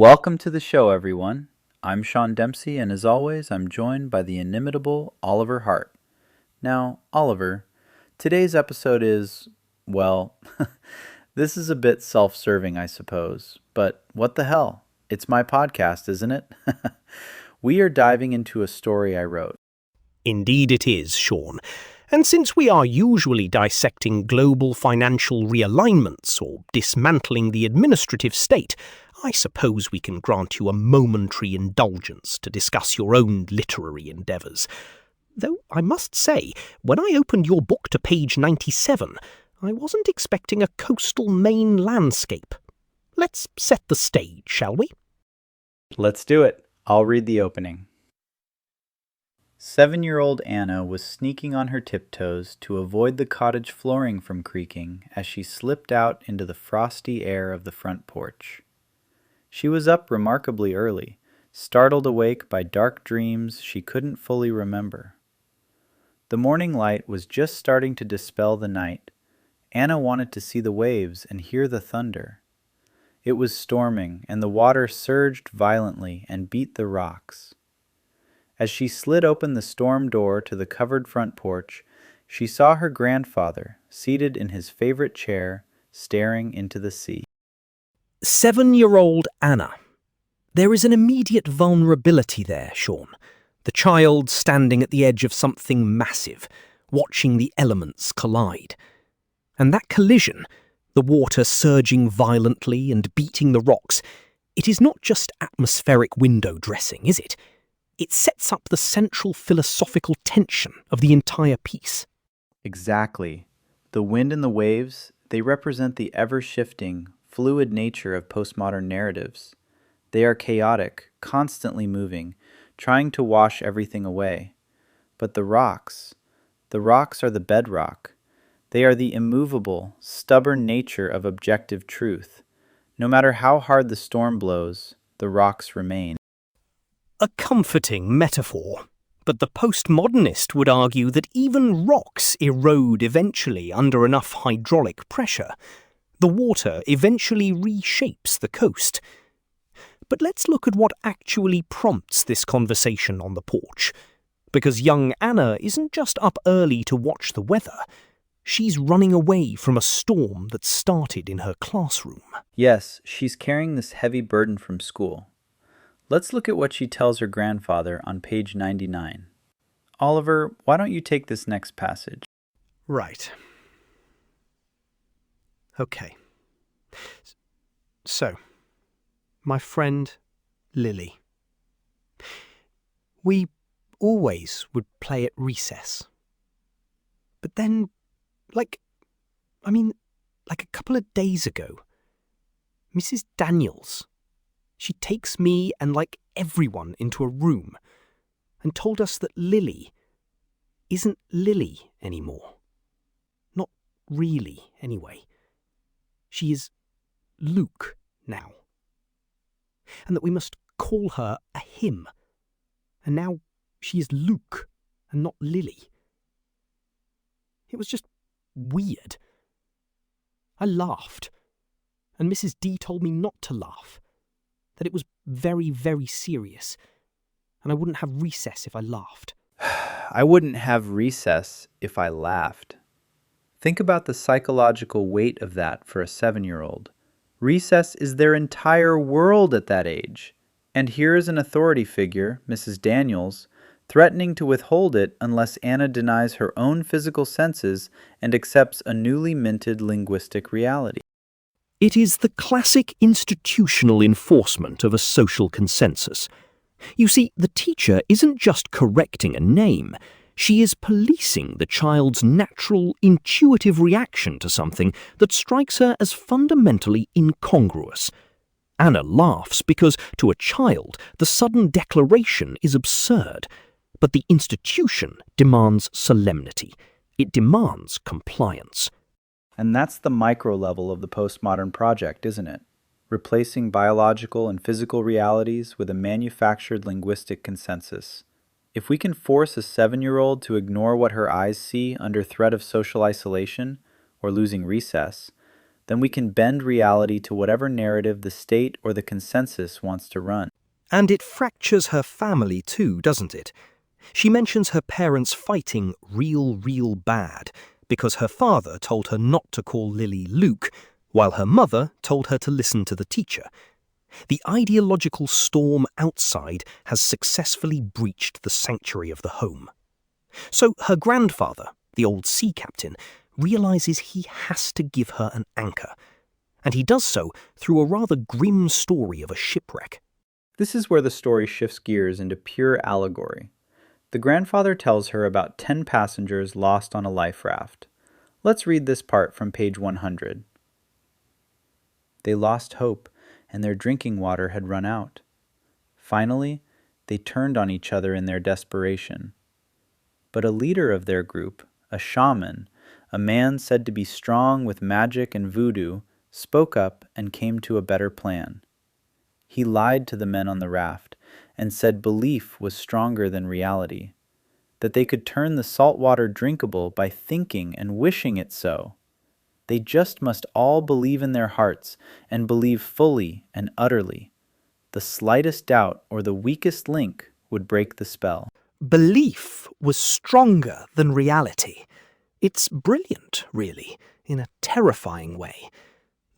Welcome to the show, everyone. I'm Sean Dempsey, and as always, I'm joined by the inimitable Oliver Hart. Now, Oliver, today's episode is, well, this is a bit self-serving, I suppose, but what the hell? It's my podcast, isn't it? We are diving into a story I wrote. Indeed it is, Sean. And since we are usually dissecting global financial realignments or dismantling the administrative state, I suppose we can grant you a momentary indulgence to discuss your own literary endeavours. Though I must say, when I opened your book to page 97, I wasn't expecting a coastal Maine landscape. Let's set the stage, shall we? Let's do it. I'll read the opening. 7-year-old Anna was sneaking on her tiptoes to avoid the cottage flooring from creaking as she slipped out into the frosty air of the front porch. She was up remarkably early, startled awake by dark dreams she couldn't fully remember. The morning light was just starting to dispel the night. Anna wanted to see the waves and hear the thunder. It was storming, and the water surged violently and beat the rocks. As she slid open the storm door to the covered front porch, she saw her grandfather, seated in his favorite chair, staring into the sea. 7-year-old Anna. There is an immediate vulnerability there, Sean. The child standing at the edge of something massive, watching the elements collide. And that collision, the water surging violently and beating the rocks, it is not just atmospheric window dressing, is it? It sets up the central philosophical tension of the entire piece. Exactly. The wind and the waves, they represent the ever-shifting, fluid nature of postmodern narratives. They are chaotic, constantly moving, trying to wash everything away. But the rocks are the bedrock. They are the immovable, stubborn nature of objective truth. No matter how hard the storm blows, the rocks remain. A comforting metaphor, but the postmodernist would argue that even rocks erode eventually under enough hydraulic pressure. The water eventually reshapes the coast. But let's look at what actually prompts this conversation on the porch. Because young Anna isn't just up early to watch the weather. She's running away from a storm that started in her classroom. Yes, she's carrying this heavy burden from school. Let's look at what she tells her grandfather on page 99. Oliver, why don't you take this next passage? Right. Okay. So, my friend Lily. We always would play at recess. But then, like a couple of days ago, Mrs. Daniels, she takes me and everyone into a room and told us that Lily isn't Lily anymore. Not really, anyway. She is Luke now. And that we must call her a him. And now she is Luke and not Lily. It was just weird. I laughed. And Mrs. D told me not to laugh. That it was very, very serious, and I wouldn't have recess if I laughed. I wouldn't have recess if I laughed. Think about the psychological weight of that for a 7-year-old. Recess is their entire world at that age. And here is an authority figure, Mrs. Daniels, threatening to withhold it unless Anna denies her own physical senses and accepts a newly minted linguistic reality. It is the classic institutional enforcement of a social consensus. You see, the teacher isn't just correcting a name, she is policing the child's natural, intuitive reaction to something that strikes her as fundamentally incongruous. Anna laughs because, to a child, the sudden declaration is absurd, but the institution demands solemnity. It demands compliance. And that's the micro level of the postmodern project, isn't it? Replacing biological and physical realities with a manufactured linguistic consensus. If we can force a 7-year-old to ignore what her eyes see under threat of social isolation or losing recess, then we can bend reality to whatever narrative the state or the consensus wants to run. And it fractures her family too, doesn't it? She mentions her parents fighting real bad because her father told her not to call Lily Luke, while her mother told her to listen to the teacher. The ideological storm outside has successfully breached the sanctuary of the home. So her grandfather, the old sea captain, realizes he has to give her an anchor, and he does so through a rather grim story of a shipwreck. This is where the story shifts gears into pure allegory. The grandfather tells her about 10 passengers lost on a life raft. Let's read this part from page 100. They lost hope, and their drinking water had run out. Finally, they turned on each other in their desperation. But a leader of their group, a shaman, a man said to be strong with magic and voodoo, spoke up and came to a better plan. He lied to the men on the raft and said belief was stronger than reality, that they could turn the salt water drinkable by thinking and wishing it so. They just must all believe in their hearts and believe fully and utterly. The slightest doubt or the weakest link would break the spell. Belief was stronger than reality. It's brilliant, really, in a terrifying way.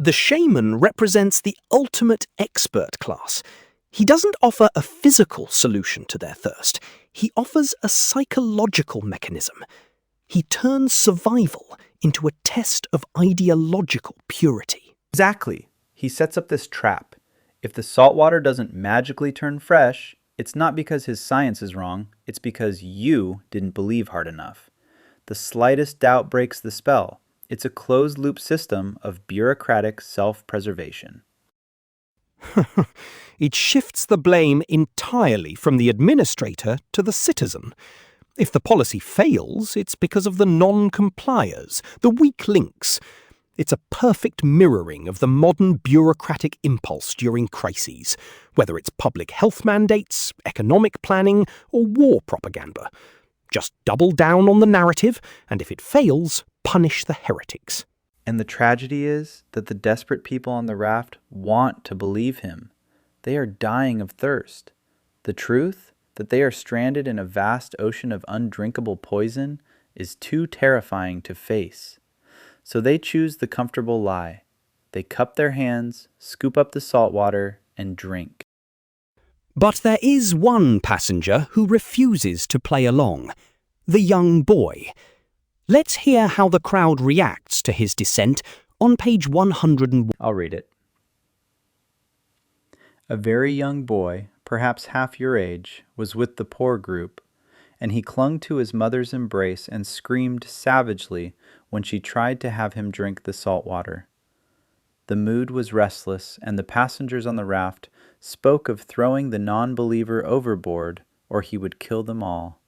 The shaman represents the ultimate expert class. He doesn't offer a physical solution to their thirst. He offers a psychological mechanism. He turns survival into a test of ideological purity. Exactly. He sets up this trap. If the salt water doesn't magically turn fresh, it's not because his science is wrong, it's because you didn't believe hard enough. The slightest doubt breaks the spell. It's a closed-loop system of bureaucratic self-preservation. It shifts the blame entirely from the administrator to the citizen. If the policy fails, it's because of the non-compliers, the weak links. It's a perfect mirroring of the modern bureaucratic impulse during crises, whether it's public health mandates, economic planning, or war propaganda. Just double down on the narrative, and if it fails, punish the heretics. And the tragedy is that the desperate people on the raft want to believe him. They are dying of thirst. The truth, that they are stranded in a vast ocean of undrinkable poison, is too terrifying to face. So they choose the comfortable lie. They cup their hands, scoop up the salt water, and drink. But there is one passenger who refuses to play along, the young boy. Let's hear how the crowd reacts to his dissent on page 101. I'll read it. A very young boy, perhaps half your age, was with the poor group, and he clung to his mother's embrace and screamed savagely when she tried to have him drink the salt water. The mood was restless, and the passengers on the raft spoke of throwing the non-believer overboard, or he would kill them all.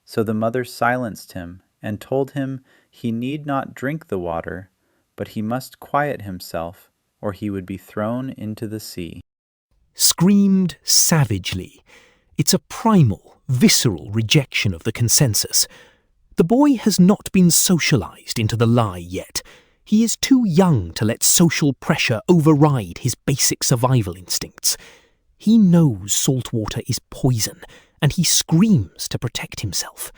So the mother silenced him and told him he need not drink the water, but he must quiet himself, or he would be thrown into the sea. Screamed savagely. It's a primal, visceral rejection of the consensus. The boy has not been socialized into the lie yet. He is too young to let social pressure override his basic survival instincts. He knows salt water is poison, and he screams to protect himself.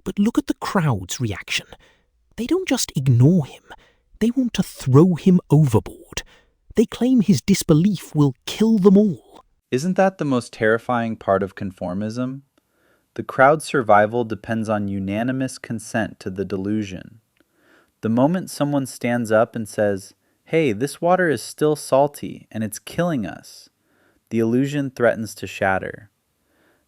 But look at the crowd's reaction. They don't just ignore him. They want to throw him overboard. They claim his disbelief will kill them all. Isn't that the most terrifying part of conformism? The crowd's survival depends on unanimous consent to the delusion. The moment someone stands up and says, "Hey, this water is still salty and it's killing us," the illusion threatens to shatter.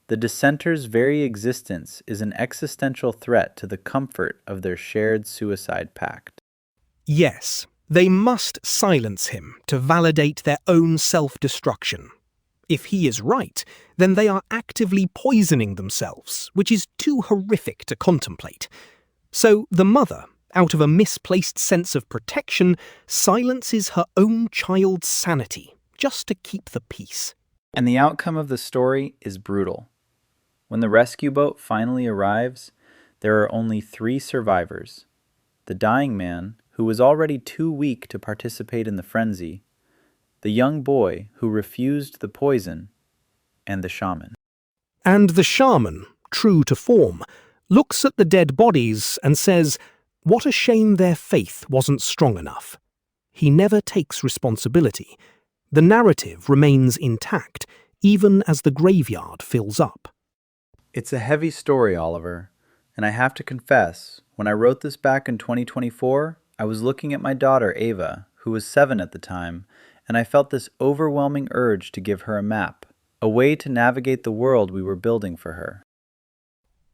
The dissenters' very existence is an existential threat to the comfort of their shared suicide pact. Yes, they must silence him to validate their own self-destruction. If he is right, then they are actively poisoning themselves, which is too horrific to contemplate. So the mother, out of a misplaced sense of protection, silences her own child's sanity just to keep the peace. And the outcome of the story is brutal. When the rescue boat finally arrives, there are only 3 survivors. The dying man, who who was already too weak to participate in the frenzy, the young boy who refused the poison, and the shaman. And the shaman, true to form, looks at the dead bodies and says, "What a shame their faith wasn't strong enough." He never takes responsibility. The narrative remains intact, even as the graveyard fills up. It's a heavy story, Oliver, and I have to confess, when I wrote this back in 2024, I was looking at my daughter, Ava, who was 7 at the time, and I felt this overwhelming urge to give her a map, a way to navigate the world we were building for her.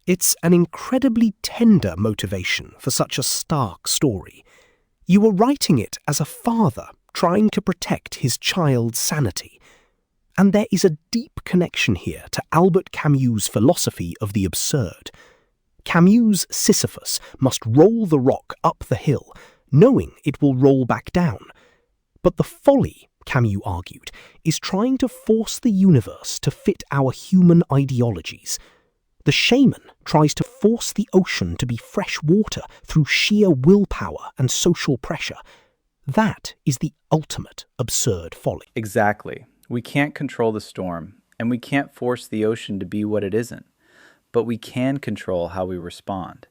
It's an incredibly tender motivation for such a stark story. You were writing it as a father trying to protect his child's sanity. And there is a deep connection here to Albert Camus' philosophy of the absurd. Camus' Sisyphus must roll the rock up the hill, knowing it will roll back down. But the folly, Camus argued, is trying to force the universe to fit our human ideologies. The shaman tries to force the ocean to be fresh water through sheer willpower and social pressure. That is the ultimate absurd folly. Exactly. We can't control the storm, and we can't force the ocean to be what it isn't, but we can control how we respond.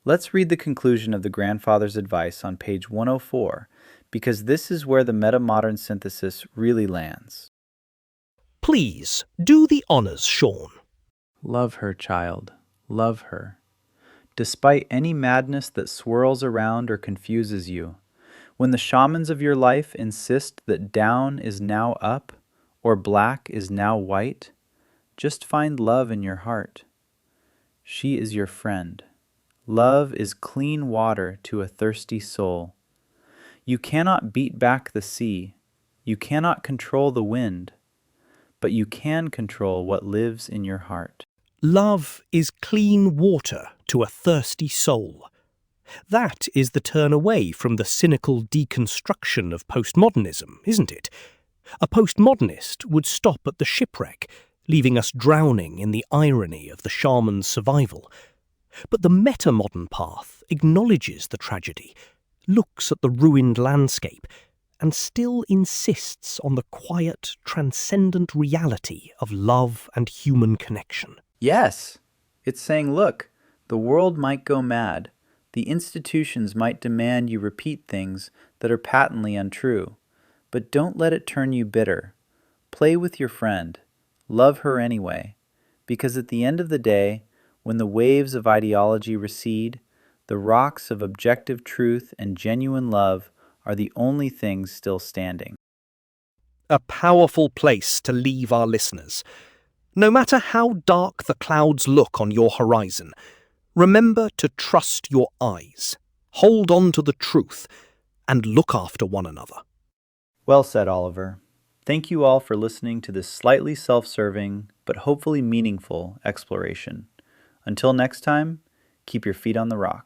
Let's read the conclusion of the grandfather's advice on page 104, because this is where the metamodern synthesis really lands. Please, do the honors, Sean. Love her, child. Love her. Despite any madness that swirls around or confuses you, when the shamans of your life insist that down is now up, or black is now white, just find love in your heart. She is your friend. Love is clean water to a thirsty soul. You cannot beat back the sea. You cannot control the wind. But you can control what lives in your heart. Love is clean water to a thirsty soul. That is the turn away from the cynical deconstruction of postmodernism, isn't it? A postmodernist would stop at the shipwreck, leaving us drowning in the irony of the shaman's survival. But the metamodern path acknowledges the tragedy, looks at the ruined landscape, and still insists on the quiet, transcendent reality of love and human connection. Yes, it's saying, look, the world might go mad. The institutions might demand you repeat things that are patently untrue, but don't let it turn you bitter. Play with your friend. Love her anyway, because at the end of the day, when the waves of ideology recede, the rocks of objective truth and genuine love are the only things still standing. A powerful place to leave our listeners. No matter how dark the clouds look on your horizon, remember to trust your eyes, hold on to the truth, and look after one another. Well said, Oliver. Thank you all for listening to this slightly self-serving, but hopefully meaningful exploration. Until next time, keep your feet on the rock.